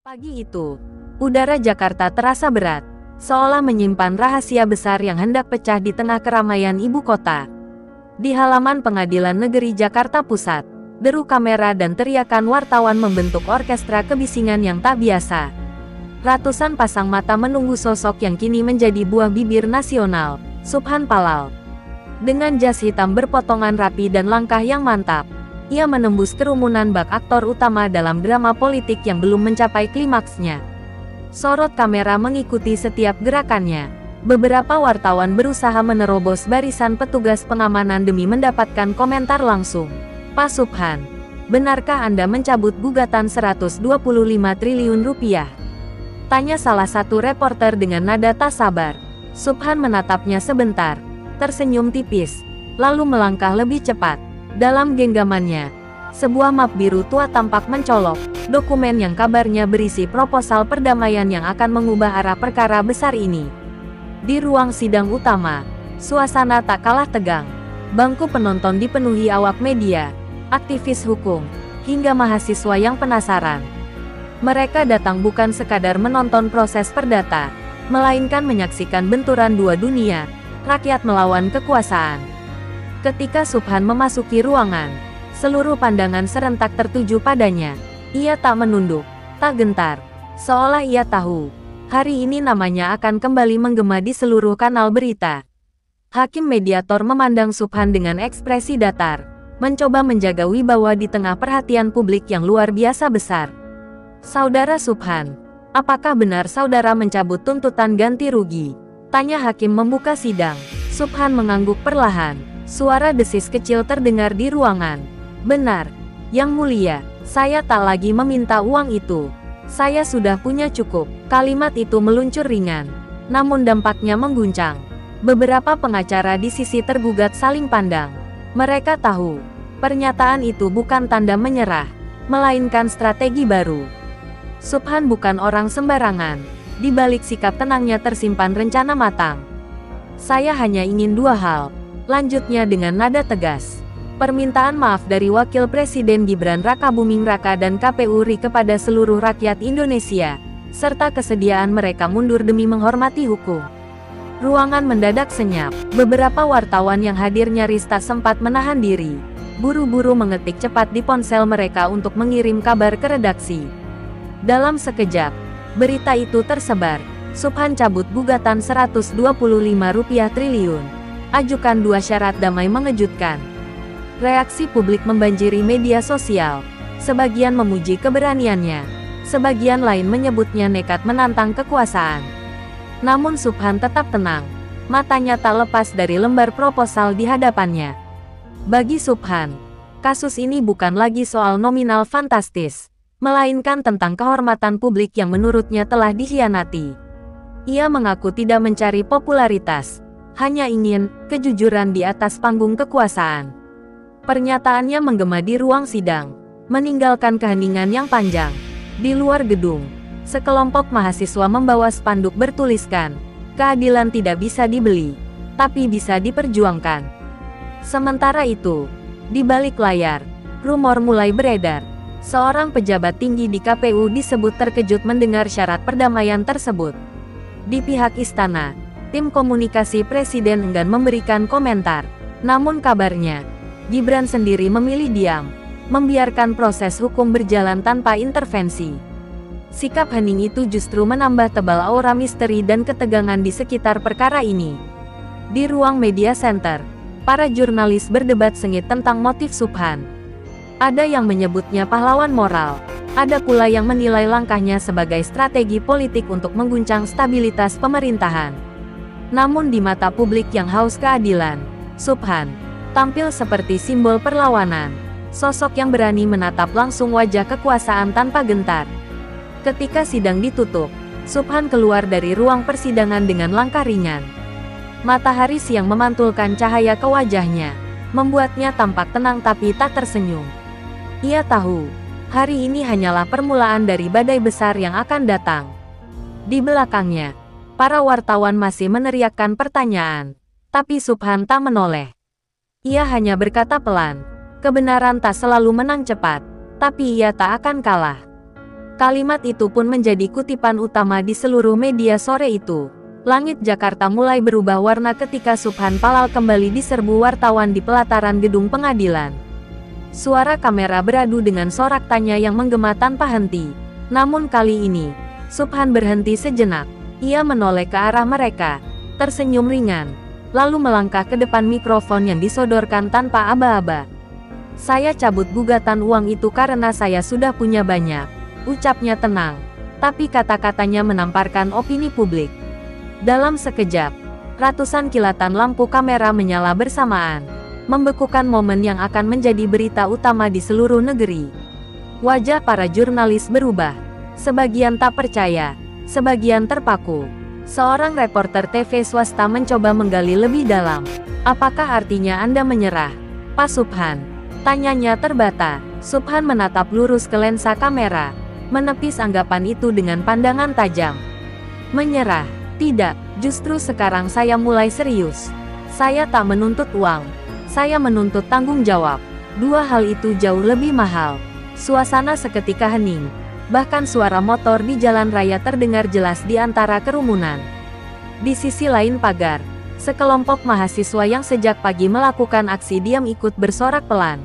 Pagi itu, udara Jakarta terasa berat, seolah menyimpan rahasia besar yang hendak pecah di tengah keramaian ibu kota. Di halaman Pengadilan Negeri Jakarta Pusat, deru kamera dan teriakan wartawan membentuk orkestra kebisingan yang tak biasa. Ratusan pasang mata menunggu sosok yang kini menjadi buah bibir nasional, Subhan Palal. Dengan jas hitam berpotongan rapi dan langkah yang mantap, ia menembus kerumunan bak aktor utama dalam drama politik yang belum mencapai klimaksnya. Sorot kamera mengikuti setiap gerakannya. Beberapa wartawan berusaha menerobos barisan petugas pengamanan demi mendapatkan komentar langsung. Pak Subhan, benarkah Anda mencabut gugatan 125 triliun rupiah? Tanya salah satu reporter dengan nada tak sabar. Subhan menatapnya sebentar, tersenyum tipis, lalu melangkah lebih cepat. Dalam genggamannya, sebuah map biru tua tampak mencolok, dokumen yang kabarnya berisi proposal perdamaian yang akan mengubah arah perkara besar ini. Di ruang sidang utama, suasana tak kalah tegang. Bangku penonton dipenuhi awak media, aktivis hukum, hingga mahasiswa yang penasaran. Mereka datang bukan sekadar menonton proses perdata, melainkan menyaksikan benturan dua dunia, rakyat melawan kekuasaan. Ketika Subhan memasuki ruangan, seluruh pandangan serentak tertuju padanya. Ia tak menunduk, tak gentar, seolah ia tahu, hari ini namanya akan kembali menggema di seluruh kanal berita. Hakim mediator memandang Subhan dengan ekspresi datar, mencoba menjaga wibawa di tengah perhatian publik yang luar biasa besar. Saudara Subhan, apakah benar saudara mencabut tuntutan ganti rugi? Tanya hakim membuka sidang. Subhan mengangguk perlahan. Suara desis kecil terdengar di ruangan. Benar, Yang Mulia, saya tak lagi meminta uang itu. Saya sudah punya cukup. Kalimat itu meluncur ringan, namun dampaknya mengguncang. Beberapa pengacara di sisi tergugat saling pandang. Mereka tahu, pernyataan itu bukan tanda menyerah, melainkan strategi baru. Subhan bukan orang sembarangan. Di balik sikap tenangnya tersimpan rencana matang. Saya hanya ingin dua hal. Lanjutnya dengan nada tegas. Permintaan maaf dari Wakil Presiden Gibran Rakabuming Raka dan KPU RI kepada seluruh rakyat Indonesia, serta kesediaan mereka mundur demi menghormati hukum. Ruangan mendadak senyap. Beberapa wartawan yang hadir nyaris tak sempat menahan diri. Buru-buru mengetik cepat di ponsel mereka untuk mengirim kabar ke redaksi. Dalam sekejap, berita itu tersebar. Subhan cabut gugatan 125 rupiah triliun. Ajukan dua syarat damai mengejutkan. Reaksi publik membanjiri media sosial. Sebagian memuji keberaniannya, sebagian lain menyebutnya nekat menantang kekuasaan. Namun Subhan tetap tenang. Matanya tak lepas dari lembar proposal di hadapannya. Bagi Subhan, kasus ini bukan lagi soal nominal fantastis, melainkan tentang kehormatan publik yang menurutnya telah dikhianati. Ia mengaku tidak mencari popularitas, hanya ingin kejujuran di atas panggung kekuasaan. Pernyataannya menggema di ruang sidang, meninggalkan keheningan yang panjang. Di luar gedung, sekelompok mahasiswa membawa spanduk bertuliskan, keadilan tidak bisa dibeli, tapi bisa diperjuangkan. Sementara itu, di balik layar, rumor mulai beredar. Seorang pejabat tinggi di KPU disebut terkejut mendengar syarat perdamaian tersebut. Di pihak istana, tim komunikasi presiden enggan memberikan komentar. Namun kabarnya, Gibran sendiri memilih diam, membiarkan proses hukum berjalan tanpa intervensi. Sikap hening itu justru menambah tebal aura misteri dan ketegangan di sekitar perkara ini. Di ruang media center, para jurnalis berdebat sengit tentang motif Subhan. Ada yang menyebutnya pahlawan moral, ada pula yang menilai langkahnya sebagai strategi politik untuk mengguncang stabilitas pemerintahan. Namun di mata publik yang haus keadilan, Subhan tampil seperti simbol perlawanan, sosok yang berani menatap langsung wajah kekuasaan tanpa gentar. Ketika sidang ditutup, Subhan keluar dari ruang persidangan dengan langkah ringan. Matahari siang memantulkan cahaya ke wajahnya, membuatnya tampak tenang tapi tak tersenyum. Ia tahu, hari ini hanyalah permulaan dari badai besar yang akan datang. Di belakangnya, para wartawan masih meneriakkan pertanyaan, tapi Subhan tak menoleh. Ia hanya berkata pelan, kebenaran tak selalu menang cepat, tapi ia tak akan kalah. Kalimat itu pun menjadi kutipan utama di seluruh media sore itu. Langit Jakarta mulai berubah warna ketika Subhan Palal kembali diserbu wartawan di pelataran gedung pengadilan. Suara kamera beradu dengan sorak tanya yang menggema tanpa henti. Namun kali ini, Subhan berhenti sejenak. Ia menoleh ke arah mereka, tersenyum ringan, lalu melangkah ke depan mikrofon yang disodorkan tanpa aba-aba. "Saya cabut gugatan uang itu karena saya sudah punya banyak," ucapnya tenang, tapi kata-katanya menamparkan opini publik. Dalam sekejap, ratusan kilatan lampu kamera menyala bersamaan, membekukan momen yang akan menjadi berita utama di seluruh negeri. Wajah para jurnalis berubah, sebagian tak percaya, sebagian terpaku. Seorang reporter TV swasta mencoba menggali lebih dalam. "Apakah artinya Anda menyerah, Pak Subhan?" tanyanya terbata. Subhan menatap lurus ke lensa kamera, menepis anggapan itu dengan pandangan tajam. "Menyerah? Tidak, justru sekarang saya mulai serius. Saya tak menuntut uang. Saya menuntut tanggung jawab. Dua hal itu jauh lebih mahal." Suasana seketika hening. Bahkan suara motor di jalan raya terdengar jelas di antara kerumunan. Di sisi lain pagar, sekelompok mahasiswa yang sejak pagi melakukan aksi diam ikut bersorak pelan.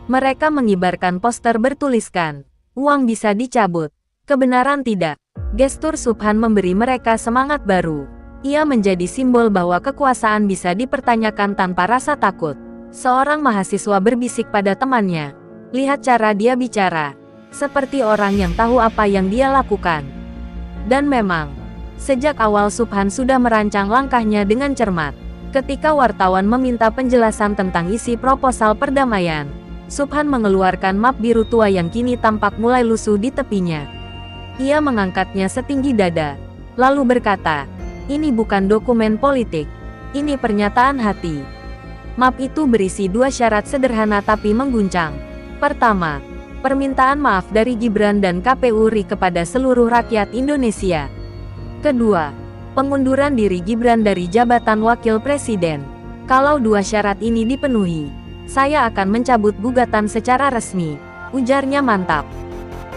Mereka mengibarkan poster bertuliskan, "Uang bisa dicabut, kebenaran tidak." Gestur Subhan memberi mereka semangat baru. Ia menjadi simbol bahwa kekuasaan bisa dipertanyakan tanpa rasa takut. Seorang mahasiswa berbisik pada temannya, "Lihat cara dia bicara, seperti orang yang tahu apa yang dia lakukan." Dan memang, sejak awal Subhan sudah merancang langkahnya dengan cermat. Ketika wartawan meminta penjelasan tentang isi proposal perdamaian, Subhan mengeluarkan map biru tua yang kini tampak mulai lusuh di tepinya. Ia mengangkatnya setinggi dada, lalu berkata, "Ini bukan dokumen politik, ini pernyataan hati." Map itu berisi dua syarat sederhana tapi mengguncang. Pertama, permintaan maaf dari Gibran dan KPU RI kepada seluruh rakyat Indonesia. Kedua, pengunduran diri Gibran dari jabatan wakil presiden. "Kalau dua syarat ini dipenuhi, saya akan mencabut gugatan secara resmi," ujarnya mantap.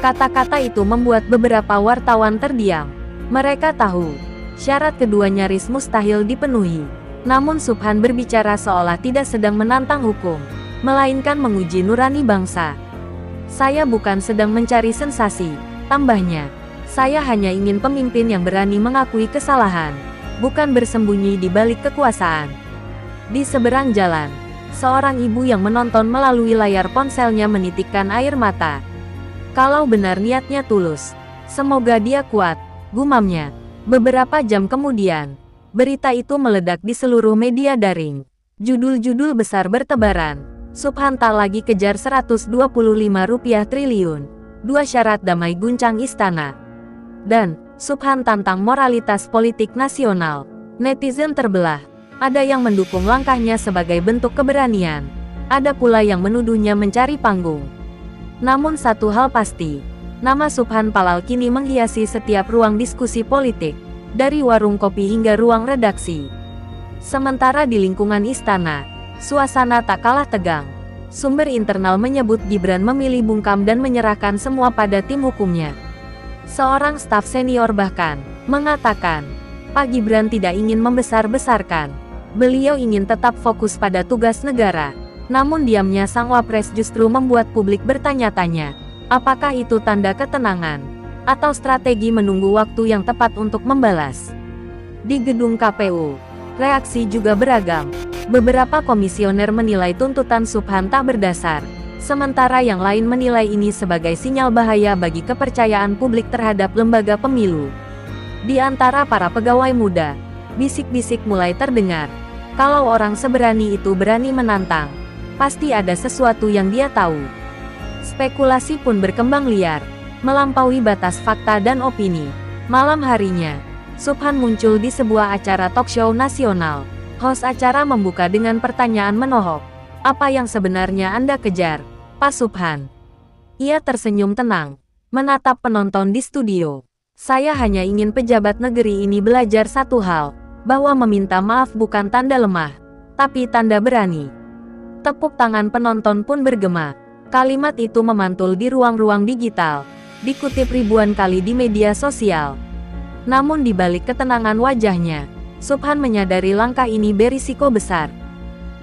Kata-kata itu membuat beberapa wartawan terdiam. Mereka tahu, syarat kedua nyaris mustahil dipenuhi. Namun Subhan berbicara seolah tidak sedang menantang hukum, melainkan menguji nurani bangsa. "Saya bukan sedang mencari sensasi," tambahnya. "Saya hanya ingin pemimpin yang berani mengakui kesalahan, bukan bersembunyi di balik kekuasaan." Di seberang jalan, seorang ibu yang menonton melalui layar ponselnya menitikkan air mata. "Kalau benar niatnya tulus, semoga dia kuat," gumamnya. Beberapa jam kemudian, berita itu meledak di seluruh media daring. Judul-judul besar bertebaran. Subhan tak lagi kejar Rp125 triliun. Dua syarat damai guncang istana. Dan, Subhan tantang moralitas politik nasional. Netizen terbelah. Ada yang mendukung langkahnya sebagai bentuk keberanian. Ada pula yang menuduhnya mencari panggung. Namun satu hal pasti, nama Subhan Palal kini menghiasi setiap ruang diskusi politik, dari warung kopi hingga ruang redaksi. Sementara di lingkungan istana, suasana tak kalah tegang. Sumber internal menyebut Gibran memilih bungkam dan menyerahkan semua pada tim hukumnya. Seorang staf senior bahkan mengatakan, Pak Gibran tidak ingin membesar-besarkan. Beliau ingin tetap fokus pada tugas negara. Namun diamnya sang wapres justru membuat publik bertanya-tanya, apakah itu tanda ketenangan, atau strategi menunggu waktu yang tepat untuk membalas. Di gedung KPU, reaksi juga beragam. Beberapa komisioner menilai tuntutan Subhan tak berdasar, sementara yang lain menilai ini sebagai sinyal bahaya bagi kepercayaan publik terhadap lembaga pemilu. Di antara para pegawai muda, bisik-bisik mulai terdengar. Kalau orang seberani itu berani menantang, pasti ada sesuatu yang dia tahu. Spekulasi pun berkembang liar, melampaui batas fakta dan opini. Malam harinya, Subhan muncul di sebuah acara talkshow nasional. Host acara membuka dengan pertanyaan menohok. "Apa yang sebenarnya Anda kejar, Pak Subhan?" Ia tersenyum tenang, menatap penonton di studio. "Saya hanya ingin pejabat negeri ini belajar satu hal, bahwa meminta maaf bukan tanda lemah, tapi tanda berani." Tepuk tangan penonton pun bergema. Kalimat itu memantul di ruang-ruang digital. dikutip ribuan kali di media sosial. Namun di balik ketenangan wajahnya, Subhan menyadari langkah ini berisiko besar.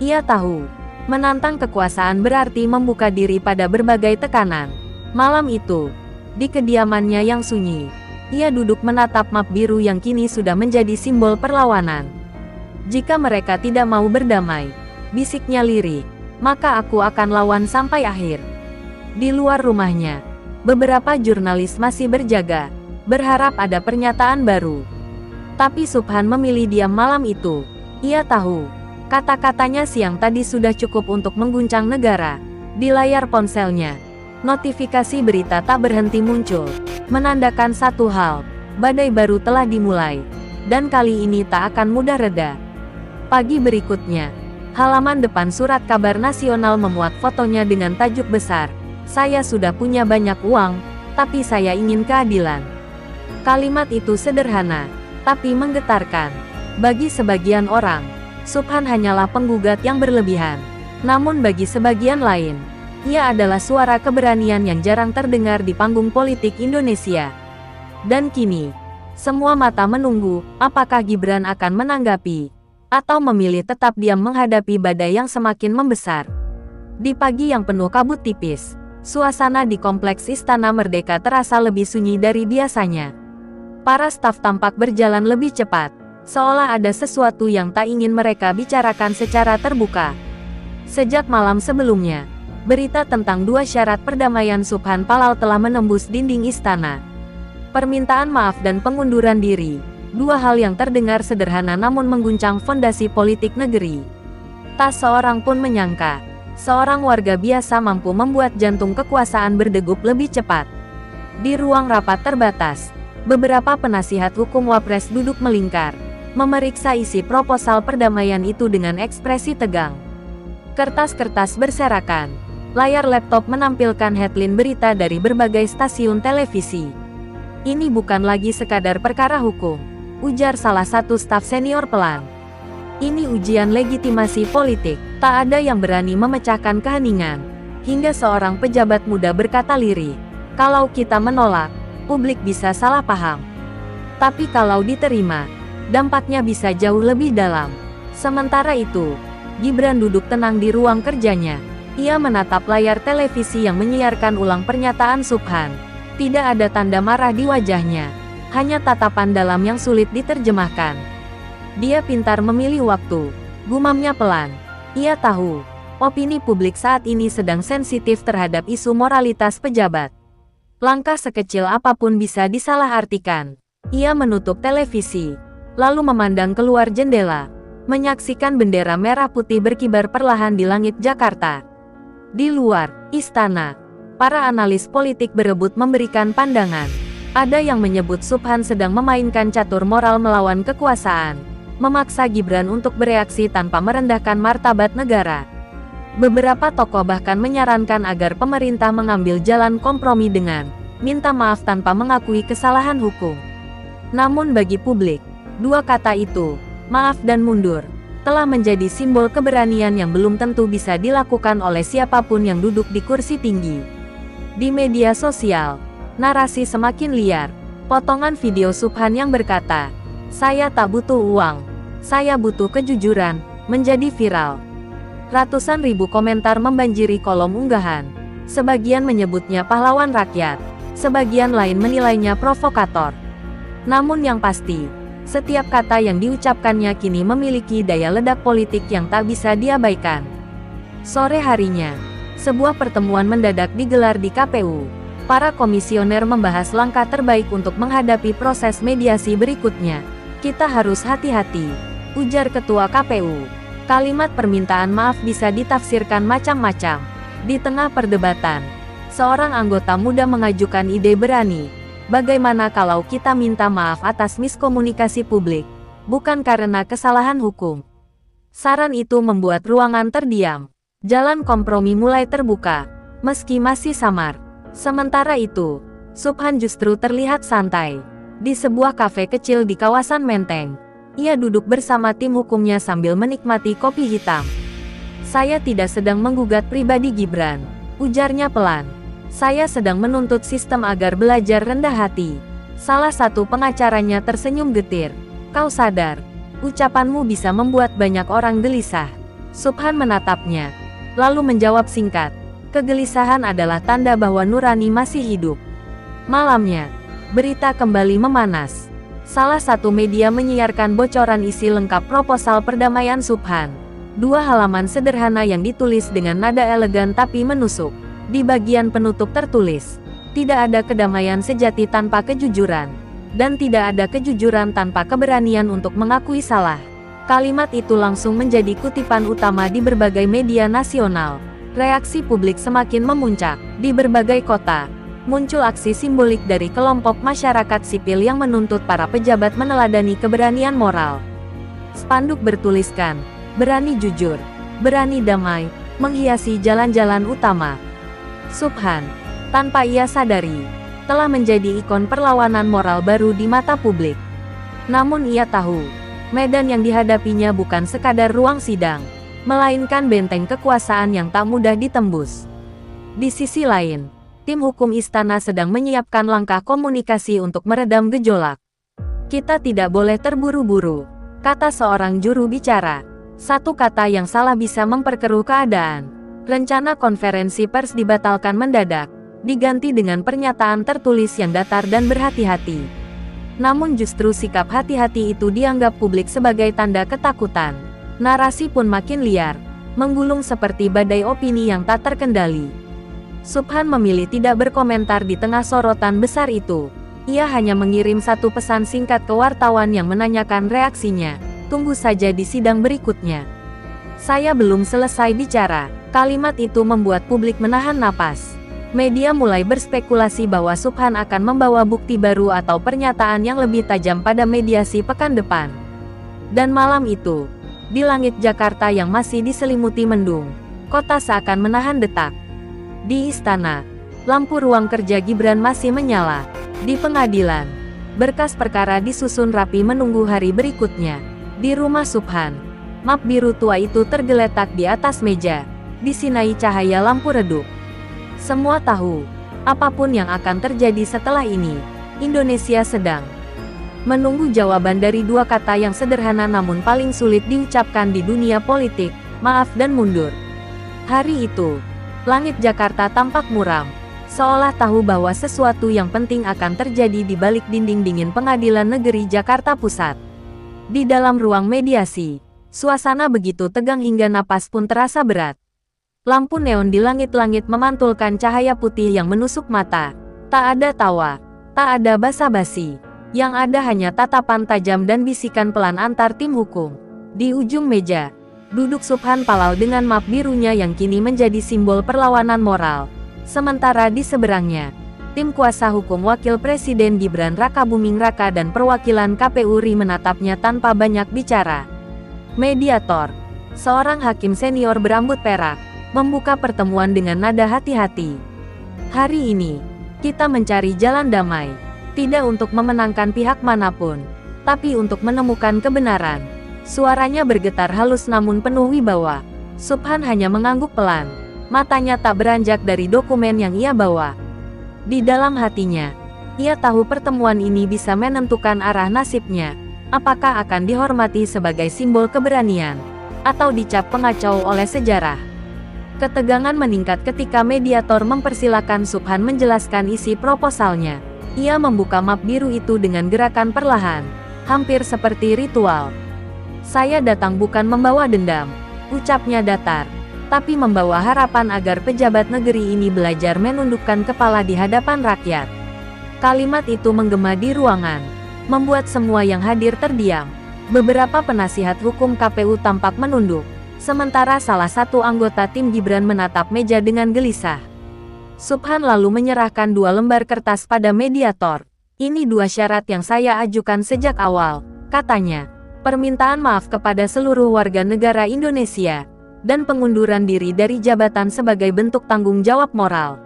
Ia tahu, menantang kekuasaan berarti membuka diri pada berbagai tekanan. Malam itu, di kediamannya yang sunyi, ia duduk menatap map biru yang kini sudah menjadi simbol perlawanan. Jika mereka tidak mau berdamai, bisiknya lirih, maka aku akan lawan sampai akhir. Di luar rumahnya, beberapa jurnalis masih berjaga, berharap ada pernyataan baru. Tapi Subhan memilih diam malam itu. Ia tahu, kata-katanya siang tadi sudah cukup untuk mengguncang negara. Di layar ponselnya, notifikasi berita tak berhenti muncul, menandakan satu hal, badai baru telah dimulai, dan kali ini tak akan mudah reda. Pagi berikutnya, halaman depan surat kabar nasional memuat fotonya dengan tajuk besar, "Saya sudah punya banyak uang, tapi saya ingin keadilan." Kalimat itu sederhana, tapi menggetarkan. Bagi sebagian orang, Subhan hanyalah penggugat yang berlebihan. Namun bagi sebagian lain, ia adalah suara keberanian yang jarang terdengar di panggung politik Indonesia. Dan kini, semua mata menunggu, apakah Gibran akan menanggapi, atau memilih tetap diam menghadapi badai yang semakin membesar. Di pagi yang penuh kabut tipis, suasana di Kompleks Istana Merdeka terasa lebih sunyi dari biasanya. Para staf tampak berjalan lebih cepat, seolah ada sesuatu yang tak ingin mereka bicarakan secara terbuka. Sejak malam sebelumnya, berita tentang 2 syarat perdamaian Subhan Palal telah menembus dinding istana. Permintaan maaf dan pengunduran diri, 2 hal yang terdengar sederhana namun mengguncang fondasi politik negeri. Tak seorang pun menyangka, seorang warga biasa mampu membuat jantung kekuasaan berdegup lebih cepat. Di ruang rapat terbatas, beberapa penasihat hukum Wapres duduk melingkar, memeriksa isi proposal perdamaian itu dengan ekspresi tegang. Kertas-kertas berserakan. Layar laptop menampilkan headline berita dari berbagai stasiun televisi. "Ini bukan lagi sekadar perkara hukum," ujar salah satu staf senior pelan. "Ini ujian legitimasi politik." Tak ada yang berani memecahkan keheningan. Hingga seorang pejabat muda berkata lirih, "Kalau kita menolak, publik bisa salah paham. Tapi kalau diterima, dampaknya bisa jauh lebih dalam." Sementara itu, Gibran duduk tenang di ruang kerjanya. Ia menatap layar televisi yang menyiarkan ulang pernyataan Subhan. Tidak ada tanda marah di wajahnya, hanya tatapan dalam yang sulit diterjemahkan. Dia pintar memilih waktu, gumamnya pelan. Ia tahu, opini publik saat ini sedang sensitif terhadap isu moralitas pejabat. Langkah sekecil apapun bisa disalahartikan. Ia menutup televisi, lalu memandang keluar jendela, menyaksikan bendera merah putih berkibar perlahan di langit Jakarta. Di luar istana, para analis politik berebut memberikan pandangan. Ada yang menyebut Subhan sedang memainkan catur moral melawan kekuasaan, memaksa Gibran untuk bereaksi tanpa merendahkan martabat negara. Beberapa tokoh bahkan menyarankan agar pemerintah mengambil jalan kompromi dengan minta maaf tanpa mengakui kesalahan hukum. Namun bagi publik, 2 kata itu, maaf dan mundur, telah menjadi simbol keberanian yang belum tentu bisa dilakukan oleh siapapun yang duduk di kursi tinggi. Di media sosial, narasi semakin liar. Potongan video Subhan yang berkata, "Saya tak butuh uang, saya butuh kejujuran," menjadi viral. Ratusan ribu komentar membanjiri kolom unggahan. Sebagian menyebutnya pahlawan rakyat, sebagian lain menilainya provokator. Namun yang pasti, setiap kata yang diucapkannya kini memiliki daya ledak politik yang tak bisa diabaikan. Sore harinya, sebuah pertemuan mendadak digelar di KPU. Para komisioner membahas langkah terbaik untuk menghadapi proses mediasi berikutnya. "Kita harus hati-hati," ujar Ketua KPU. Kalimat permintaan maaf bisa ditafsirkan macam-macam. Di tengah perdebatan, seorang anggota muda mengajukan ide berani. "Bagaimana kalau kita minta maaf atas miskomunikasi publik, bukan karena kesalahan hukum?" Saran itu membuat ruangan terdiam. Jalan kompromi mulai terbuka, meski masih samar. Sementara itu, Subhan justru terlihat santai. Di sebuah kafe kecil di kawasan Menteng, ia duduk bersama tim hukumnya sambil menikmati kopi hitam. "Saya tidak sedang menggugat pribadi Gibran," ujarnya pelan. Saya sedang menuntut sistem agar belajar rendah hati. Salah satu pengacaranya tersenyum getir. Kau sadar, ucapanmu bisa membuat banyak orang gelisah. Subhan menatapnya, lalu menjawab singkat. Kegelisahan adalah tanda bahwa nurani masih hidup. Malamnya, berita kembali memanas. Salah satu media menyiarkan bocoran isi lengkap proposal perdamaian Subhan. 2 halaman sederhana yang ditulis dengan nada elegan tapi menusuk. Di bagian penutup tertulis, tidak ada kedamaian sejati tanpa kejujuran, dan tidak ada kejujuran tanpa keberanian untuk mengakui salah. Kalimat itu langsung menjadi kutipan utama di berbagai media nasional. Reaksi publik semakin memuncak. Di berbagai kota, muncul aksi simbolik dari kelompok masyarakat sipil yang menuntut para pejabat meneladani keberanian moral. Spanduk bertuliskan, "Berani jujur, berani damai," menghiasi jalan-jalan utama. Subhan, tanpa ia sadari, telah menjadi ikon perlawanan moral baru di mata publik. Namun ia tahu, medan yang dihadapinya bukan sekadar ruang sidang, melainkan benteng kekuasaan yang tak mudah ditembus. Di sisi lain, tim hukum istana sedang menyiapkan langkah komunikasi untuk meredam gejolak. "Kita tidak boleh terburu-buru," kata seorang juru bicara. Satu kata yang salah bisa memperkeruh keadaan. Rencana konferensi pers dibatalkan mendadak, diganti dengan pernyataan tertulis yang datar dan berhati-hati. Namun justru sikap hati-hati itu dianggap publik sebagai tanda ketakutan. Narasi pun makin liar, menggulung seperti badai opini yang tak terkendali. Subhan memilih tidak berkomentar di tengah sorotan besar itu. Ia hanya mengirim satu pesan singkat ke wartawan yang menanyakan reaksinya. "Tunggu saja di sidang berikutnya. Saya belum selesai bicara." Kalimat itu membuat publik menahan napas. Media mulai berspekulasi bahwa Subhan akan membawa bukti baru atau pernyataan yang lebih tajam pada mediasi pekan depan. Dan malam itu, di langit Jakarta yang masih diselimuti mendung, kota seakan menahan detak. Di istana, lampu ruang kerja Gibran masih menyala. Di pengadilan, berkas perkara disusun rapi menunggu hari berikutnya. Di rumah Subhan, map biru tua itu tergeletak di atas meja, disinai cahaya lampu redup. Semua tahu, apapun yang akan terjadi setelah ini, Indonesia sedang menunggu jawaban dari 2 kata yang sederhana namun paling sulit diucapkan di dunia politik, maaf dan mundur. Hari itu, langit Jakarta tampak muram, seolah tahu bahwa sesuatu yang penting akan terjadi di balik dinding dingin Pengadilan Negeri Jakarta Pusat. Di dalam ruang mediasi, suasana begitu tegang hingga napas pun terasa berat. Lampu neon di langit-langit memantulkan cahaya putih yang menusuk mata. Tak ada tawa, tak ada basa-basi. Yang ada hanya tatapan tajam dan bisikan pelan antar tim hukum. Di ujung meja, duduk Subhan Palal dengan map birunya yang kini menjadi simbol perlawanan moral. Sementara di seberangnya, tim kuasa hukum Wakil Presiden Gibran Rakabuming Raka dan perwakilan KPU RI menatapnya tanpa banyak bicara. Mediator, seorang hakim senior berambut perak, membuka pertemuan dengan nada hati-hati. "Hari ini, kita mencari jalan damai, tidak untuk memenangkan pihak manapun, tapi untuk menemukan kebenaran." Suaranya bergetar halus namun penuh wibawa. Subhan hanya mengangguk pelan, matanya tak beranjak dari dokumen yang ia bawa. Di dalam hatinya, ia tahu pertemuan ini bisa menentukan arah nasibnya. Apakah akan dihormati sebagai simbol keberanian, atau dicap pengacau oleh sejarah. Ketegangan meningkat ketika mediator mempersilakan Subhan menjelaskan isi proposalnya. Ia membuka map biru itu dengan gerakan perlahan, hampir seperti ritual. "Saya datang bukan membawa dendam," ucapnya datar, "tapi membawa harapan agar pejabat negeri ini belajar menundukkan kepala di hadapan rakyat." Kalimat itu menggema di ruangan, membuat semua yang hadir terdiam. Beberapa penasihat hukum KPU tampak menunduk. Sementara salah satu anggota tim Gibran menatap meja dengan gelisah. Subhan lalu menyerahkan 2 lembar kertas pada mediator. "Ini 2 syarat yang saya ajukan sejak awal," katanya. "Permintaan maaf kepada seluruh warga negara Indonesia, dan pengunduran diri dari jabatan sebagai bentuk tanggung jawab moral."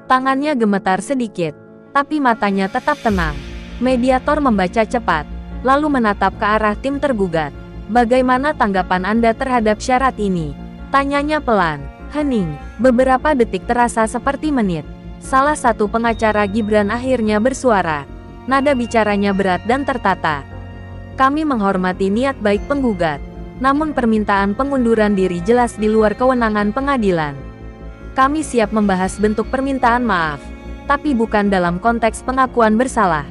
Tangannya gemetar sedikit, tapi matanya tetap tenang. Mediator membaca cepat, lalu menatap ke arah tim tergugat. "Bagaimana tanggapan Anda terhadap syarat ini?" tanyanya pelan, hening. Beberapa detik terasa seperti menit. Salah satu pengacara Gibran akhirnya bersuara. Nada bicaranya berat dan tertata. Kami menghormati niat baik penggugat, namun permintaan pengunduran diri jelas di luar kewenangan pengadilan. Kami siap membahas bentuk permintaan maaf, tapi bukan dalam konteks pengakuan bersalah.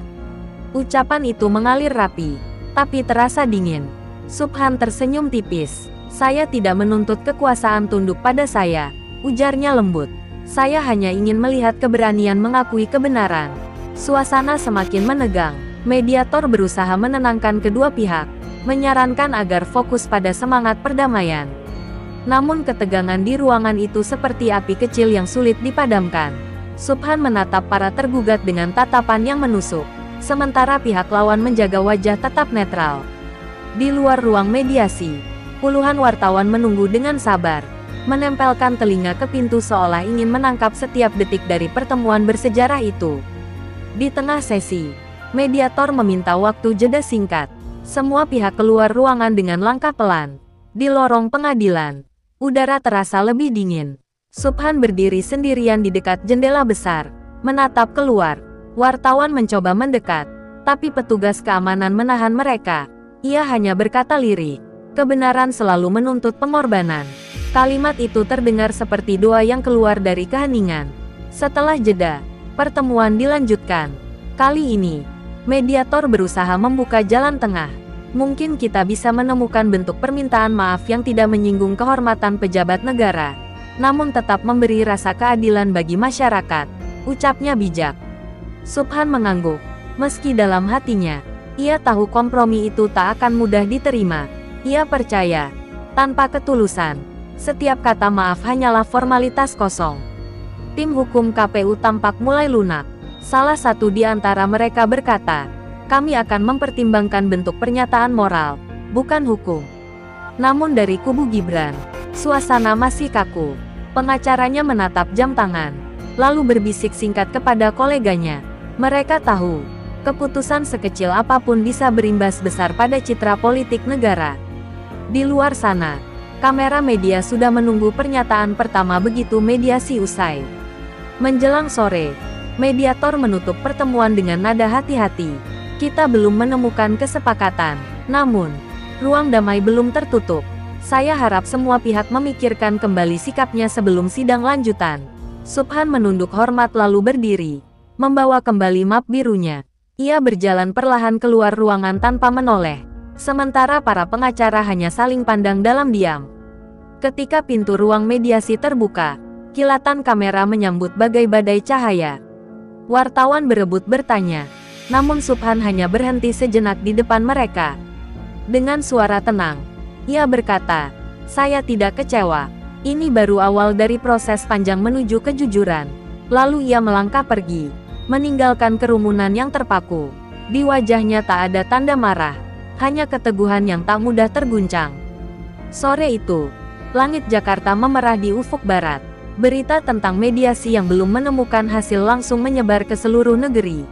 Ucapan itu mengalir rapi, tapi terasa dingin. Subhan tersenyum tipis. Saya tidak menuntut kekuasaan tunduk pada saya, ujarnya lembut. Saya hanya ingin melihat keberanian mengakui kebenaran. Suasana semakin menegang. Mediator berusaha menenangkan kedua pihak, menyarankan agar fokus pada semangat perdamaian. Namun ketegangan di ruangan itu seperti api kecil yang sulit dipadamkan. Subhan menatap para tergugat dengan tatapan yang menusuk, sementara pihak lawan menjaga wajah tetap netral. Di luar ruang mediasi, puluhan wartawan menunggu dengan sabar, menempelkan telinga ke pintu seolah ingin menangkap setiap detik dari pertemuan bersejarah itu. Di tengah sesi, mediator meminta waktu jeda singkat. Semua pihak keluar ruangan dengan langkah pelan. Di lorong pengadilan, udara terasa lebih dingin. Subhan berdiri sendirian di dekat jendela besar, menatap keluar. Wartawan mencoba mendekat, tapi petugas keamanan menahan mereka. Ia hanya berkata lirih, "Kebenaran selalu menuntut pengorbanan." Kalimat itu terdengar seperti doa yang keluar dari keheningan. Setelah jeda, pertemuan dilanjutkan. Kali ini, mediator berusaha membuka jalan tengah. Mungkin kita bisa menemukan bentuk permintaan maaf yang tidak menyinggung kehormatan pejabat negara, namun tetap memberi rasa keadilan bagi masyarakat, ucapnya bijak. Subhan mengangguk, meski dalam hatinya, ia tahu kompromi itu tak akan mudah diterima. Ia percaya, tanpa ketulusan, setiap kata maaf hanyalah formalitas kosong. Tim hukum KPU tampak mulai lunak. Salah satu di antara mereka berkata, "Kami akan mempertimbangkan bentuk pernyataan moral, bukan hukum." Namun dari kubu Gibran, suasana masih kaku. Pengacaranya menatap jam tangan, lalu berbisik singkat kepada koleganya. Mereka tahu, keputusan sekecil apapun bisa berimbas besar pada citra politik negara. Di luar sana, kamera media sudah menunggu pernyataan pertama begitu mediasi usai. Menjelang sore, mediator menutup pertemuan dengan nada hati-hati. Kita belum menemukan kesepakatan, namun, ruang damai belum tertutup. Saya harap semua pihak memikirkan kembali sikapnya sebelum sidang lanjutan. Subhan menunduk hormat lalu berdiri, membawa kembali map birunya. Ia berjalan perlahan keluar ruangan tanpa menoleh, sementara para pengacara hanya saling pandang dalam diam. Ketika pintu ruang mediasi terbuka, kilatan kamera menyambut bagai badai cahaya. Wartawan berebut bertanya, namun Subhan hanya berhenti sejenak di depan mereka. Dengan suara tenang, ia berkata, "Saya tidak kecewa. Ini baru awal dari proses panjang menuju kejujuran." Lalu ia melangkah pergi, meninggalkan kerumunan yang terpaku. Di wajahnya tak ada tanda marah, hanya keteguhan yang tak mudah terguncang. Sore itu, langit Jakarta memerah di ufuk barat. Berita tentang mediasi yang belum menemukan hasil langsung menyebar ke seluruh negeri.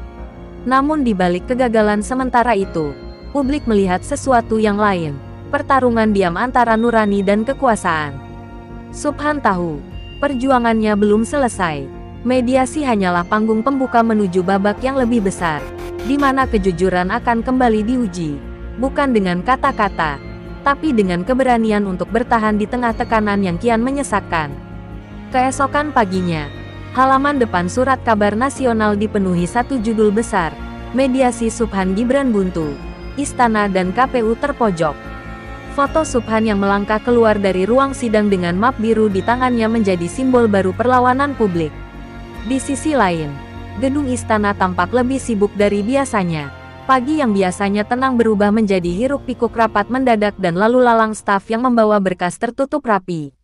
Namun di balik kegagalan sementara itu, publik melihat sesuatu yang lain. Pertarungan diam antara nurani dan kekuasaan. Subhan tahu, perjuangannya belum selesai. Mediasi hanyalah panggung pembuka menuju babak yang lebih besar, di mana kejujuran akan kembali diuji, bukan dengan kata-kata, tapi dengan keberanian untuk bertahan di tengah tekanan yang kian menyesakkan. Keesokan paginya, halaman depan Surat Kabar Nasional dipenuhi satu judul besar, "Mediasi Subhan Gibran Buntu, Istana dan KPU terpojok." Foto Subhan yang melangkah keluar dari ruang sidang dengan map biru di tangannya menjadi simbol baru perlawanan publik. Di sisi lain, gedung istana tampak lebih sibuk dari biasanya. Pagi yang biasanya tenang berubah menjadi hiruk-pikuk rapat mendadak dan lalu lalang staf yang membawa berkas tertutup rapi.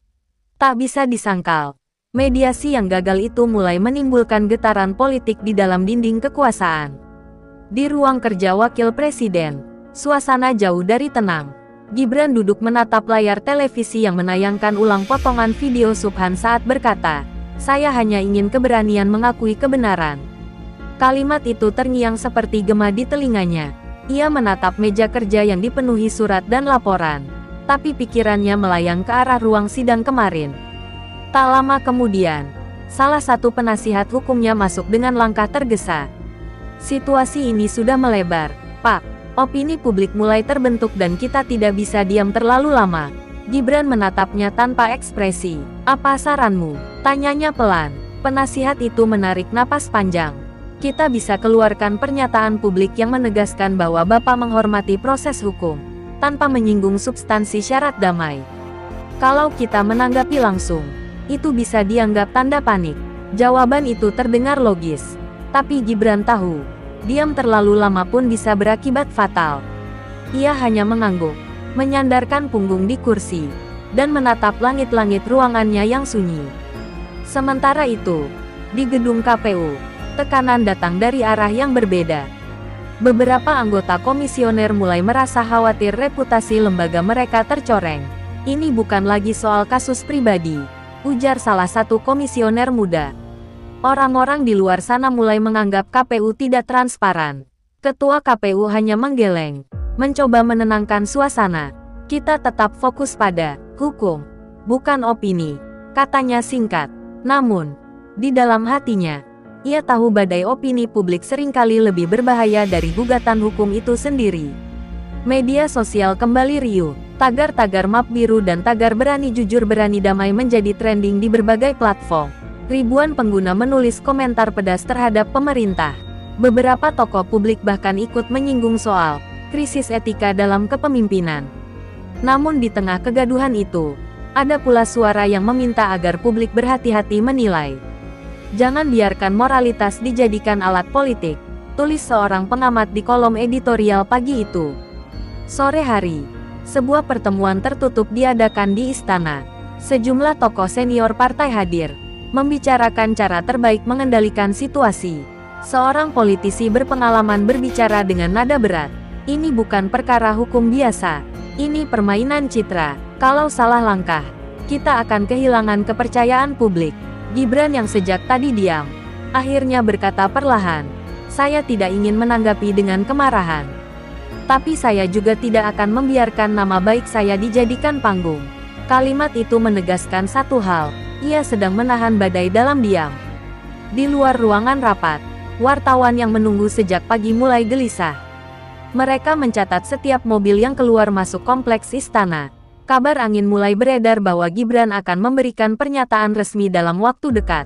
Tak bisa disangkal, mediasi yang gagal itu mulai menimbulkan getaran politik di dalam dinding kekuasaan. Di ruang kerja Wakil Presiden, suasana jauh dari tenang. Gibran duduk menatap layar televisi yang menayangkan ulang potongan video Subhan saat berkata, "Saya hanya ingin keberanian mengakui kebenaran." Kalimat itu terngiang seperti gema di telinganya. Ia menatap meja kerja yang dipenuhi surat dan laporan, tapi pikirannya melayang ke arah ruang sidang kemarin. Tak lama kemudian, Salah satu penasihat hukumnya masuk dengan langkah tergesa. Situasi ini sudah melebar, Pak. Opini publik mulai terbentuk dan kita tidak bisa diam terlalu lama. Gibran menatapnya tanpa ekspresi. Apa saranmu? Tanyanya pelan. Penasihat itu menarik napas panjang. Kita bisa keluarkan pernyataan publik yang menegaskan bahwa Bapak menghormati proses hukum, tanpa menyinggung substansi syarat damai. Kalau kita menanggapi langsung, itu bisa dianggap tanda panik. Jawaban itu terdengar logis. Tapi Gibran tahu, diam terlalu lama pun bisa berakibat fatal. Ia hanya mengangguk, menyandarkan punggung di kursi, dan menatap langit-langit ruangannya yang sunyi. Sementara itu, di gedung KPU, tekanan datang dari arah yang berbeda. Beberapa anggota komisioner mulai merasa khawatir reputasi lembaga mereka tercoreng. Ini bukan lagi soal kasus pribadi, ujar salah satu komisioner muda. Orang-orang di luar sana mulai menganggap KPU tidak transparan. Ketua KPU hanya menggeleng, mencoba menenangkan suasana. Kita tetap fokus pada hukum, bukan opini, katanya singkat. Namun, di dalam hatinya, ia tahu badai opini publik seringkali lebih berbahaya dari gugatan hukum itu sendiri. Media sosial kembali riuh. Tagar-tagar map biru dan tagar berani jujur berani damai menjadi trending di berbagai platform. Ribuan pengguna menulis komentar pedas terhadap pemerintah. Beberapa tokoh publik bahkan ikut menyinggung soal krisis etika dalam kepemimpinan. Namun di tengah kegaduhan itu, ada pula suara yang meminta agar publik berhati-hati menilai. Jangan biarkan moralitas dijadikan alat politik, tulis seorang pengamat di kolom editorial pagi itu. Sore hari, sebuah pertemuan tertutup diadakan di istana. Sejumlah tokoh senior partai hadir, membicarakan cara terbaik mengendalikan situasi. Seorang politisi berpengalaman berbicara dengan nada berat. Ini bukan perkara hukum biasa. Ini permainan citra. Kalau salah langkah, kita akan kehilangan kepercayaan publik. Gibran yang sejak tadi diam, akhirnya berkata perlahan, "Saya tidak ingin menanggapi dengan kemarahan. Tapi saya juga tidak akan membiarkan nama baik saya dijadikan panggung." Kalimat itu menegaskan satu hal, ia sedang menahan badai dalam diam. Di luar ruangan rapat, wartawan yang menunggu sejak pagi mulai gelisah. Mereka mencatat setiap mobil yang keluar masuk kompleks istana. Kabar angin mulai beredar bahwa Gibran akan memberikan pernyataan resmi dalam waktu dekat.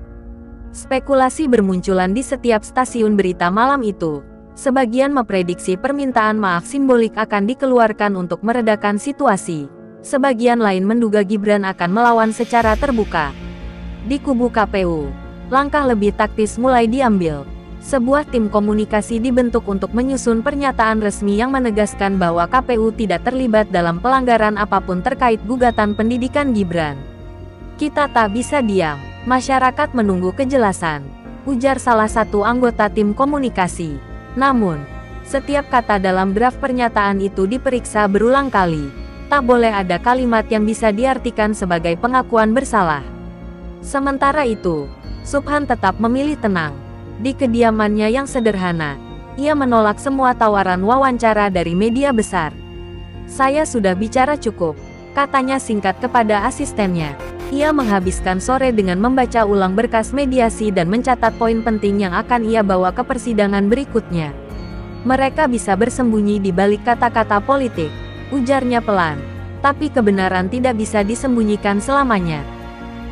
Spekulasi bermunculan di setiap stasiun berita malam itu. Sebagian memprediksi permintaan maaf simbolik akan dikeluarkan untuk meredakan situasi. Sebagian lain menduga Gibran akan melawan secara terbuka. Di kubu KPU, langkah lebih taktis mulai diambil. Sebuah tim komunikasi dibentuk untuk menyusun pernyataan resmi yang menegaskan bahwa KPU tidak terlibat dalam pelanggaran apapun terkait gugatan pendidikan Gibran. Kita tak bisa diam, masyarakat menunggu kejelasan, ujar salah satu anggota tim komunikasi. Namun, setiap kata dalam draft pernyataan itu diperiksa berulang kali. Tak boleh ada kalimat yang bisa diartikan sebagai pengakuan bersalah. Sementara itu, Subhan tetap memilih tenang. Di kediamannya yang sederhana, ia menolak semua tawaran wawancara dari media besar. "Saya sudah bicara cukup," katanya singkat kepada asistennya. Ia menghabiskan sore dengan membaca ulang berkas mediasi dan mencatat poin penting yang akan ia bawa ke persidangan berikutnya. "Mereka bisa bersembunyi di balik kata-kata politik," ujarnya pelan. "Tapi kebenaran tidak bisa disembunyikan selamanya."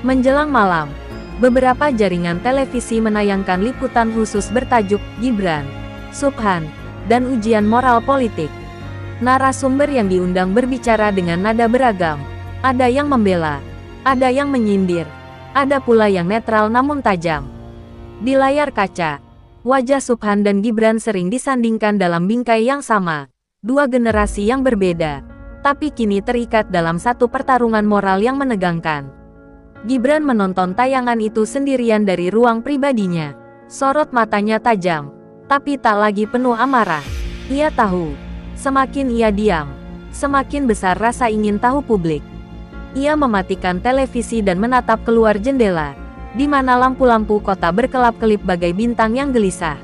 Menjelang malam, beberapa jaringan televisi menayangkan liputan khusus bertajuk Gibran, Subhan, dan Ujian Moral Politik. Narasumber yang diundang berbicara dengan nada beragam. Ada yang membela, ada yang menyindir, ada pula yang netral namun tajam. Di layar kaca, wajah Subhan dan Gibran sering disandingkan dalam bingkai yang sama. Dua generasi yang berbeda, tapi kini terikat dalam satu pertarungan moral yang menegangkan. Gibran menonton tayangan itu sendirian dari ruang pribadinya. Sorot matanya tajam, tapi tak lagi penuh amarah. Ia tahu, semakin ia diam, semakin besar rasa ingin tahu publik. Ia mematikan televisi dan menatap keluar jendela, di mana lampu-lampu kota berkelap-kelip bagai bintang yang gelisah.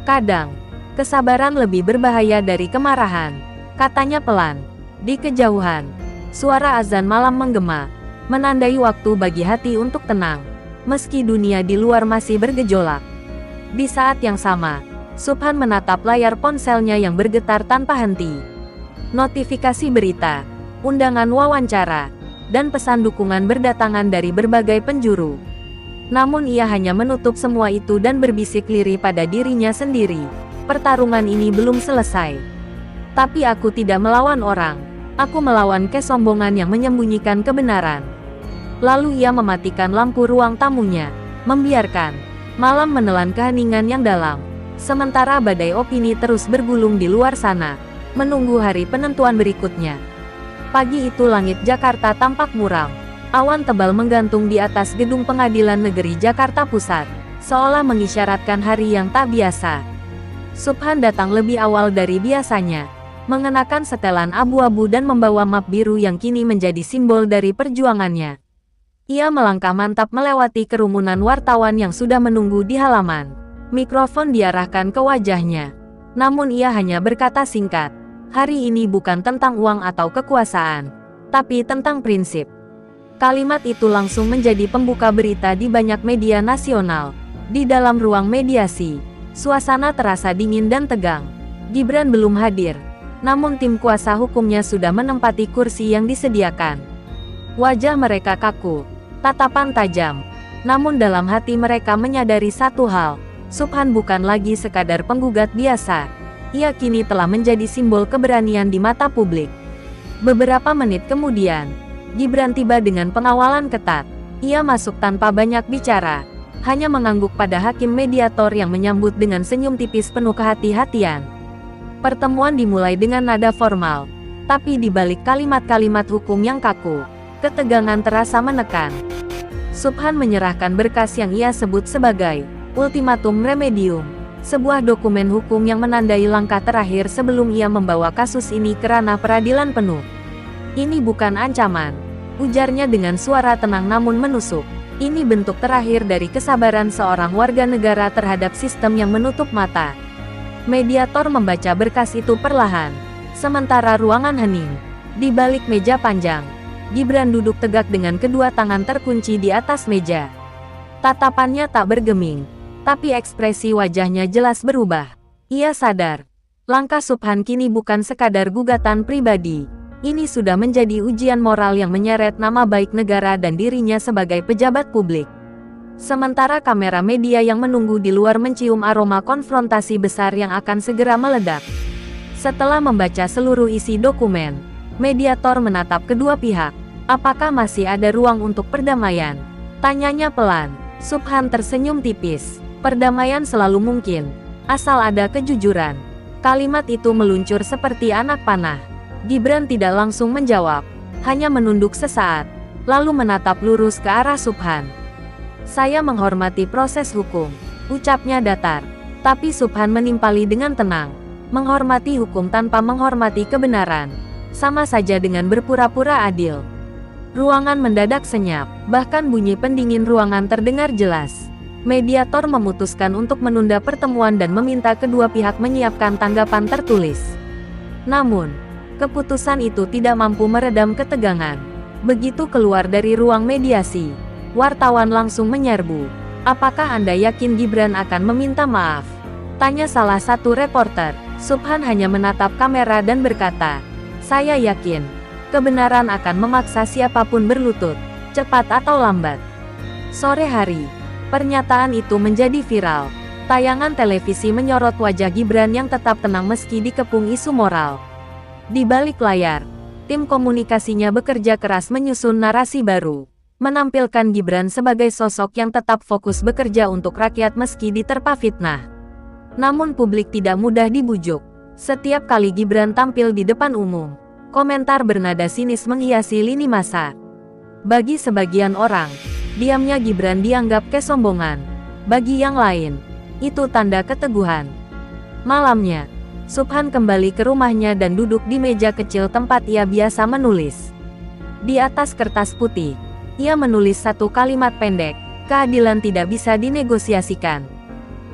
"Kadang, kesabaran lebih berbahaya dari kemarahan," katanya pelan. Di kejauhan, suara azan malam menggema, menandai waktu bagi hati untuk tenang. meski dunia di luar masih bergejolak. Di saat yang sama, Subhan menatap layar ponselnya yang bergetar tanpa henti. Notifikasi berita, undangan wawancara, dan pesan dukungan berdatangan dari berbagai penjuru. Namun ia hanya menutup semua itu dan berbisik lirih pada dirinya sendiri. Pertarungan ini belum selesai. Tapi aku tidak melawan orang. Aku melawan kesombongan yang menyembunyikan kebenaran. Lalu ia mematikan lampu ruang tamunya, membiarkan malam menelan keheningan yang dalam. Sementara badai opini terus bergulung di luar sana, menunggu hari penentuan berikutnya. Pagi itu langit Jakarta tampak muram. Awan tebal menggantung di atas gedung Pengadilan Negeri Jakarta Pusat, seolah mengisyaratkan hari yang tak biasa. Subhan datang lebih awal dari biasanya, mengenakan setelan abu-abu dan membawa map biru yang kini menjadi simbol dari perjuangannya. Ia melangkah mantap melewati kerumunan wartawan yang sudah menunggu di halaman. Mikrofon diarahkan ke wajahnya. Namun ia hanya berkata singkat, "Hari ini bukan tentang uang atau kekuasaan, tapi tentang prinsip." Kalimat itu langsung menjadi pembuka berita di banyak media nasional. Di dalam ruang mediasi, suasana terasa dingin dan tegang. Gibran belum hadir, namun tim kuasa hukumnya sudah menempati kursi yang disediakan. Wajah mereka kaku, tatapan tajam. Namun dalam hati mereka menyadari satu hal, Subhan bukan lagi sekadar penggugat biasa. Ia kini telah menjadi simbol keberanian di mata publik. Beberapa menit kemudian, Gibran tiba dengan pengawalan ketat. Ia masuk tanpa banyak bicara, hanya mengangguk pada hakim mediator yang menyambut dengan senyum tipis penuh kehati-hatian. Pertemuan dimulai dengan nada formal, tapi di balik kalimat-kalimat hukum yang kaku, ketegangan terasa menekan. Subhan menyerahkan berkas yang ia sebut sebagai ultimatum remedium, sebuah dokumen hukum yang menandai langkah terakhir sebelum ia membawa kasus ini ke ranah peradilan penuh. "Ini bukan ancaman," ujarnya dengan suara tenang namun menusuk. "Ini bentuk terakhir dari kesabaran seorang warga negara terhadap sistem yang menutup mata." Mediator membaca berkas itu perlahan, sementara ruangan hening. Di balik meja panjang, Gibran duduk tegak dengan kedua tangan terkunci di atas meja. Tatapannya tak bergeming, tapi ekspresi wajahnya jelas berubah. Ia sadar, langkah Subhan kini bukan sekadar gugatan pribadi. Ini sudah menjadi ujian moral yang menyeret nama baik negara dan dirinya sebagai pejabat publik. Sementara kamera media yang menunggu di luar mencium aroma konfrontasi besar yang akan segera meledak. Setelah membaca seluruh isi dokumen, mediator menatap kedua pihak. "Apakah masih ada ruang untuk perdamaian?" tanyanya pelan. Subhan tersenyum tipis. "Perdamaian selalu mungkin, asal ada kejujuran." Kalimat itu meluncur seperti anak panah. Gibran tidak langsung menjawab, hanya menunduk sesaat, lalu menatap lurus ke arah Subhan. "Saya menghormati proses hukum," ucapnya datar. Tapi Subhan menimpali dengan tenang. Menghormati hukum tanpa menghormati kebenaran, sama saja dengan berpura-pura adil. Ruangan mendadak senyap, bahkan bunyi pendingin ruangan terdengar jelas. Mediator memutuskan untuk menunda pertemuan dan meminta kedua pihak menyiapkan tanggapan tertulis. Namun, keputusan itu tidak mampu meredam ketegangan. Begitu keluar dari ruang mediasi, wartawan langsung menyerbu. "Apakah Anda yakin Gibran akan meminta maaf?" tanya salah satu reporter. Subhan hanya menatap kamera dan berkata, "Saya yakin, kebenaran akan memaksa siapapun berlutut, cepat atau lambat." Sore hari, pernyataan itu menjadi viral. Tayangan televisi menyorot wajah Gibran yang tetap tenang meski dikepung isu moral. Di balik layar, tim komunikasinya bekerja keras menyusun narasi baru, menampilkan Gibran sebagai sosok yang tetap fokus bekerja untuk rakyat meski diterpa fitnah. Namun publik tidak mudah dibujuk. Setiap kali Gibran tampil di depan umum, komentar bernada sinis menghiasi lini massa. Bagi sebagian orang, diamnya Gibran dianggap kesombongan. Bagi yang lain, itu tanda keteguhan. Malamnya, Subhan kembali ke rumahnya dan duduk di meja kecil tempat ia biasa menulis. Di atas kertas putih, ia menulis satu kalimat pendek, "Keadilan tidak bisa dinegosiasikan."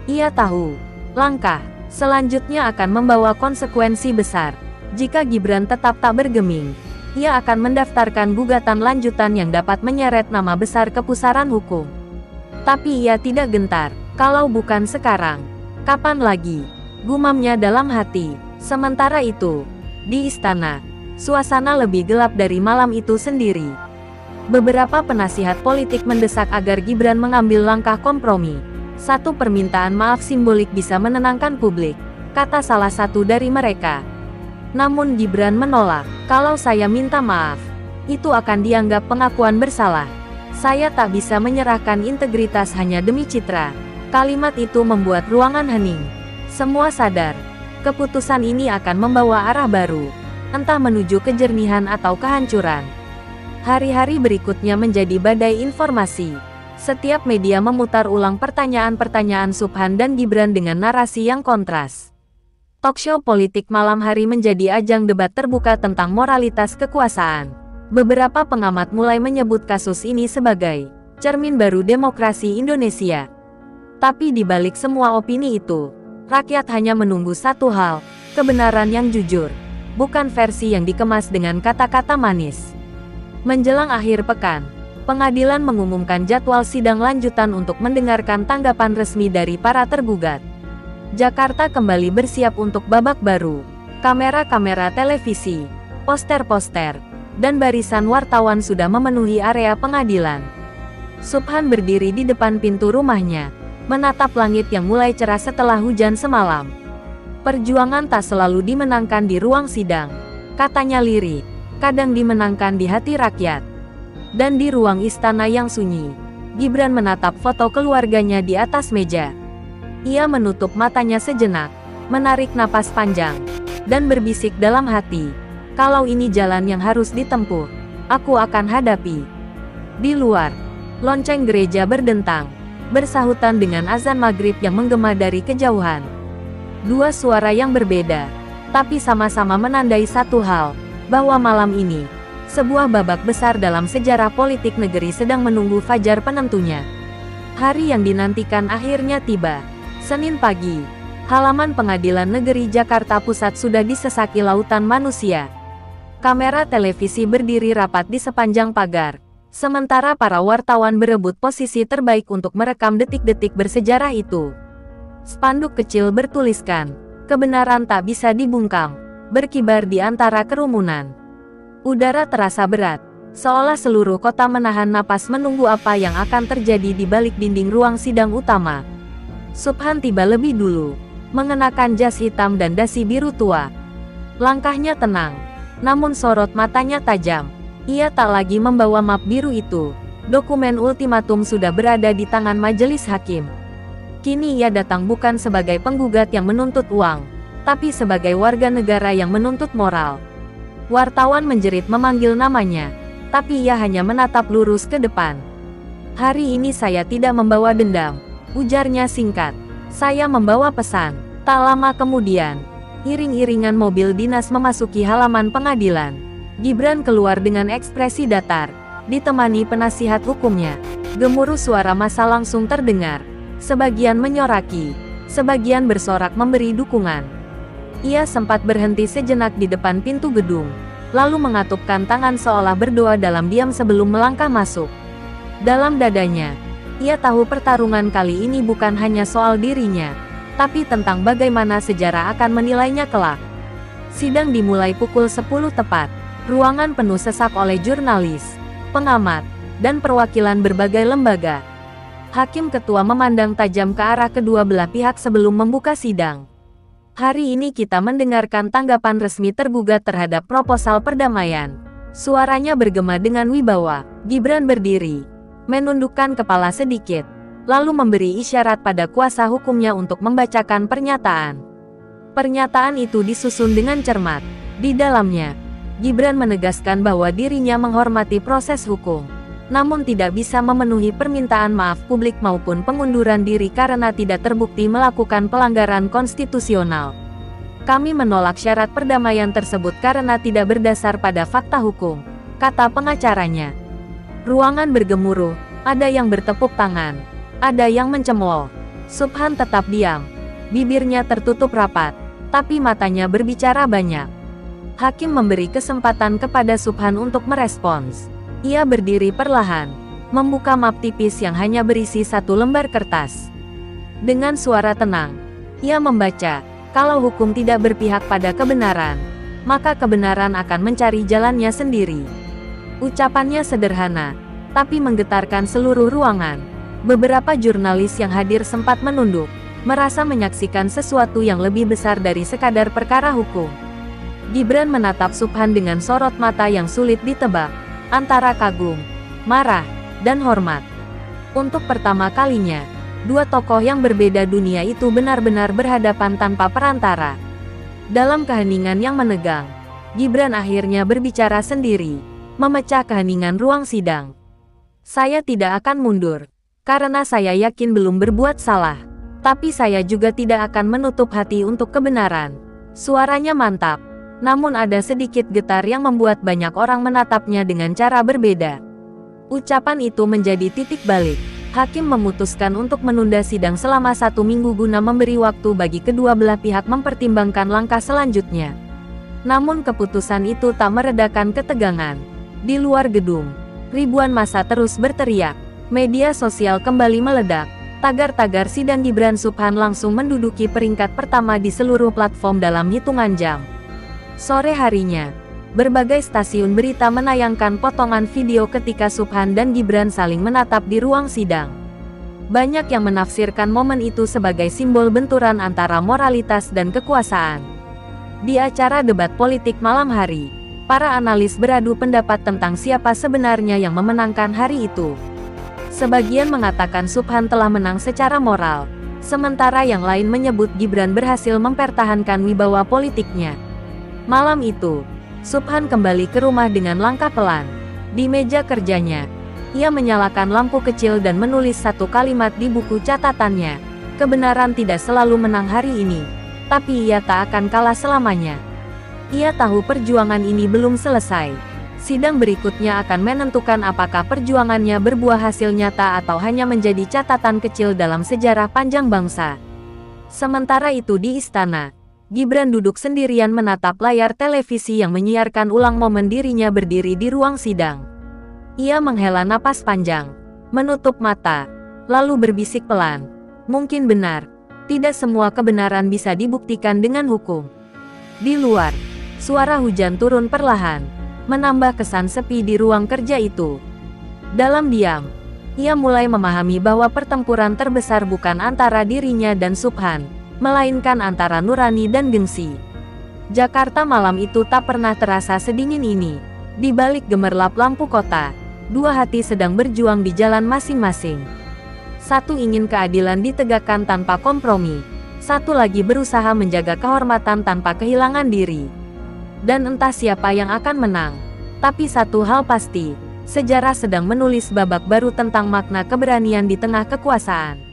Ia tahu, langkah selanjutnya akan membawa konsekuensi besar. Jika Gibran tetap tak bergeming, ia akan mendaftarkan gugatan lanjutan yang dapat menyeret nama besar kepusaran hukum. Tapi ia tidak gentar. Kalau bukan sekarang, kapan lagi? Gumamnya dalam hati. Sementara itu, di istana, suasana lebih gelap dari malam itu sendiri. Beberapa penasihat politik mendesak agar Gibran mengambil langkah kompromi. Satu permintaan maaf simbolik bisa menenangkan publik, kata salah satu dari mereka. Namun Gibran menolak. Kalau saya minta maaf, itu akan dianggap pengakuan bersalah. Saya tak bisa menyerahkan integritas hanya demi citra. Kalimat itu membuat ruangan hening. Semua sadar, keputusan ini akan membawa arah baru, entah menuju kejernihan atau kehancuran. Hari-hari berikutnya menjadi badai informasi. Setiap media memutar ulang pertanyaan-pertanyaan Subhan dan Gibran dengan narasi yang kontras. Talkshow politik malam hari menjadi ajang debat terbuka tentang moralitas kekuasaan. Beberapa pengamat mulai menyebut kasus ini sebagai cermin baru demokrasi Indonesia. Tapi di balik semua opini itu, rakyat hanya menunggu satu hal, kebenaran yang jujur, bukan versi yang dikemas dengan kata-kata manis. Menjelang akhir pekan, pengadilan mengumumkan jadwal sidang lanjutan untuk mendengarkan tanggapan resmi dari para tergugat. Jakarta kembali bersiap untuk babak baru. Kamera-kamera televisi, poster-poster, dan barisan wartawan sudah memenuhi area pengadilan. Subhan berdiri di depan pintu rumahnya, menatap langit yang mulai cerah setelah hujan semalam. Perjuangan tak selalu dimenangkan di ruang sidang, katanya lirik, kadang dimenangkan di hati rakyat. Dan di ruang istana yang sunyi, Gibran menatap foto keluarganya di atas meja. Ia menutup matanya sejenak, menarik napas panjang, dan berbisik dalam hati, kalau ini jalan yang harus ditempuh, aku akan hadapi. Di luar, lonceng gereja berdentang, bersahutan dengan azan maghrib yang menggema dari kejauhan. Dua suara yang berbeda, tapi sama-sama menandai satu hal, bahwa malam ini, sebuah babak besar dalam sejarah politik negeri sedang menunggu fajar penentunya. Hari yang dinantikan akhirnya tiba. Senin pagi, halaman Pengadilan Negeri Jakarta Pusat sudah disesaki lautan manusia. Kamera televisi berdiri rapat di sepanjang pagar, sementara para wartawan berebut posisi terbaik untuk merekam detik-detik bersejarah itu. Spanduk kecil bertuliskan, "Kebenaran tak bisa dibungkam," berkibar di antara kerumunan. Udara terasa berat, seolah seluruh kota menahan napas menunggu apa yang akan terjadi di balik dinding ruang sidang utama. Subhan tiba lebih dulu, mengenakan jas hitam dan dasi biru tua. Langkahnya tenang, namun sorot matanya tajam. Ia tak lagi membawa map biru itu. Dokumen ultimatum sudah berada di tangan majelis hakim. Kini ia datang bukan sebagai penggugat yang menuntut uang, tapi sebagai warga negara yang menuntut moral. Wartawan menjerit memanggil namanya, tapi ia hanya menatap lurus ke depan. "Hari ini saya tidak membawa dendam," ujarnya singkat. "Saya membawa pesan." Tak lama kemudian, iring-iringan mobil dinas memasuki halaman pengadilan. Gibran keluar dengan ekspresi datar, ditemani penasihat hukumnya. Gemuruh suara massa langsung terdengar. Sebagian menyoraki, sebagian bersorak memberi dukungan. Ia sempat berhenti sejenak di depan pintu gedung, lalu mengatupkan tangan seolah berdoa dalam diam sebelum melangkah masuk. Dalam dadanya, ia tahu pertarungan kali ini bukan hanya soal dirinya, tapi tentang bagaimana sejarah akan menilainya kelak. Sidang dimulai pukul 10 tepat. Ruangan penuh sesak oleh jurnalis, pengamat, dan perwakilan berbagai lembaga. Hakim ketua memandang tajam ke arah kedua belah pihak sebelum membuka sidang. "Hari ini kita mendengarkan tanggapan resmi tergugat terhadap proposal perdamaian." Suaranya bergema dengan wibawa. Gibran berdiri, menundukkan kepala sedikit, lalu memberi isyarat pada kuasa hukumnya untuk membacakan pernyataan. Pernyataan itu disusun dengan cermat. Di dalamnya, Gibran menegaskan bahwa dirinya menghormati proses hukum, namun tidak bisa memenuhi permintaan maaf publik maupun pengunduran diri karena tidak terbukti melakukan pelanggaran konstitusional. "Kami menolak syarat perdamaian tersebut karena tidak berdasar pada fakta hukum," kata pengacaranya. Ruangan bergemuruh, ada yang bertepuk tangan, ada yang mencemooh. Subhan tetap diam, bibirnya tertutup rapat, tapi matanya berbicara banyak. Hakim memberi kesempatan kepada Subhan untuk merespons. Ia berdiri perlahan, membuka map tipis yang hanya berisi satu lembar kertas. Dengan suara tenang, ia membaca, kalau hukum tidak berpihak pada kebenaran, maka kebenaran akan mencari jalannya sendiri. Ucapannya sederhana, tapi menggetarkan seluruh ruangan. Beberapa jurnalis yang hadir sempat menunduk, merasa menyaksikan sesuatu yang lebih besar dari sekadar perkara hukum. Gibran menatap Subhan dengan sorot mata yang sulit ditebak, antara kagum, marah, dan hormat. Untuk pertama kalinya, dua tokoh yang berbeda dunia itu benar-benar berhadapan tanpa perantara. Dalam keheningan yang menegang, Gibran akhirnya berbicara sendiri, memecah keheningan ruang sidang. Saya tidak akan mundur, karena saya yakin belum berbuat salah. Tapi saya juga tidak akan menutup hati untuk kebenaran. Suaranya mantap, namun ada sedikit getar yang membuat banyak orang menatapnya dengan cara berbeda. Ucapan itu menjadi titik balik. Hakim memutuskan untuk menunda sidang selama 1 minggu guna memberi waktu bagi kedua belah pihak mempertimbangkan langkah selanjutnya. Namun keputusan itu tak meredakan ketegangan. Di luar gedung, ribuan massa terus berteriak. Media sosial kembali meledak. Tagar-tagar sidang Gibran Subhan langsung menduduki peringkat pertama di seluruh platform dalam hitungan jam. Sore harinya, berbagai stasiun berita menayangkan potongan video ketika Subhan dan Gibran saling menatap di ruang sidang. Banyak yang menafsirkan momen itu sebagai simbol benturan antara moralitas dan kekuasaan. Di acara debat politik malam hari, para analis beradu pendapat tentang siapa sebenarnya yang memenangkan hari itu. Sebagian mengatakan Subhan telah menang secara moral, sementara yang lain menyebut Gibran berhasil mempertahankan wibawa politiknya. Malam itu, Subhan kembali ke rumah dengan langkah pelan. Di meja kerjanya, ia menyalakan lampu kecil dan menulis satu kalimat di buku catatannya. Kebenaran tidak selalu menang hari ini, tapi ia tak akan kalah selamanya. Ia tahu perjuangan ini belum selesai. Sidang berikutnya akan menentukan apakah perjuangannya berbuah hasil nyata atau hanya menjadi catatan kecil dalam sejarah panjang bangsa. Sementara itu di istana, Gibran duduk sendirian menatap layar televisi yang menyiarkan ulang momen dirinya berdiri di ruang sidang. Ia menghela napas panjang, menutup mata, lalu berbisik pelan. Mungkin benar, tidak semua kebenaran bisa dibuktikan dengan hukum. Di luar, suara hujan turun perlahan, menambah kesan sepi di ruang kerja itu. Dalam diam, ia mulai memahami bahwa pertempuran terbesar bukan antara dirinya dan Subhan, melainkan antara nurani dan gengsi. Jakarta malam itu tak pernah terasa sedingin ini. Di balik gemerlap lampu kota, dua hati sedang berjuang di jalan masing-masing. Satu ingin keadilan ditegakkan tanpa kompromi, satu lagi berusaha menjaga kehormatan tanpa kehilangan diri. Dan entah siapa yang akan menang. Tapi satu hal pasti, sejarah sedang menulis babak baru tentang makna keberanian di tengah kekuasaan.